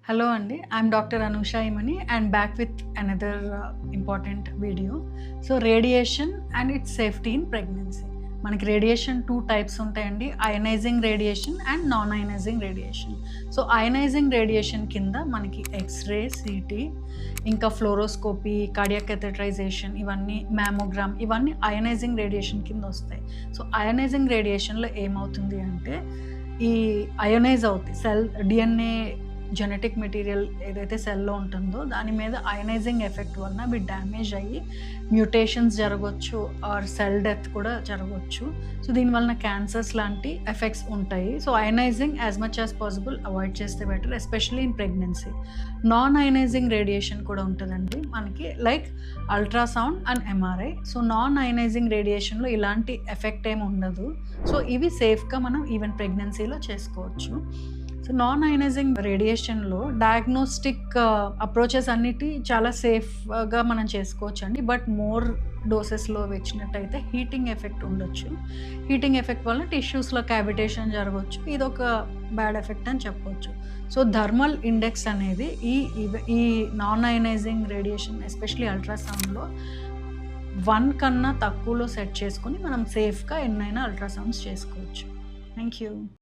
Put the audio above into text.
Hello Andy, I'm Dr. Anusha Imani and back with another important video. So radiation and its safety in pregnancy. మనకి radiation 2 types ఉంటాయండి, ionizing radiation and non ionising radiation. So ionizing radiation కింద మనకి X ray, CT, ఇంకా fluoroscopy, cardiac catheterization, ఇవన్నీ mammogram, ఇవన్నీ ionising radiation కింద వస్తాయి. So ionising రేడియేషన్లో ఏమవుతుంది అంటే ఈ అయోనైజ్ అవుతాయి సెల్ డిఎన్ఏ జెనెటిక్ మెటీరియల్ ఏదైతే సెల్లో ఉంటుందో దాని మీద అయనైజింగ్ ఎఫెక్ట్ వలన అవి డ్యామేజ్ అయ్యి మ్యూటేషన్స్ జరగవచ్చు ఆర్ సెల్ డెత్ కూడా జరగవచ్చు. సో దీనివలన క్యాన్సర్స్ లాంటి ఎఫెక్ట్స్ ఉంటాయి. So ionising as much as possible avoid చేస్తే better, especially in pregnancy. Non ionising radiation కూడా ఉంటుందండి మనకి, like ultrasound and MRI. So non ionising రేడియేషన్లో ఇలాంటి ఎఫెక్ట్ ఏమి ఉండదు. సో ఇవి సేఫ్గా మనం ఈవెన్ ప్రెగ్నెన్సీలో చేసుకోవచ్చు. సో నాన్ అయనైజింగ్ రేడియేషన్లో డయాగ్నోస్టిక్ అప్రోచెస్ అన్నిటి చాలా సేఫ్గా మనం చేసుకోవచ్చు అండి. బట్ మోర్ డోసెస్లో వచ్చినట్టయితే హీటింగ్ ఎఫెక్ట్ ఉండొచ్చు. హీటింగ్ ఎఫెక్ట్ వల్ల టిష్యూస్లో క్యావిటేషన్ జరగవచ్చు. ఇది ఒక బ్యాడ్ ఎఫెక్ట్ అని చెప్పవచ్చు. సో థర్మల్ ఇండెక్స్ అనేది ఈ నాన్ అయనైజింగ్ రేడియేషన్ ఎస్పెషలీ అల్ట్రాసౌండ్లో 1 కన్నా తక్కువలో సెట్ చేసుకొని మనం సేఫ్గా ఎన్నైనా అల్ట్రాసౌండ్స్ చేసుకోవచ్చు. Thank you.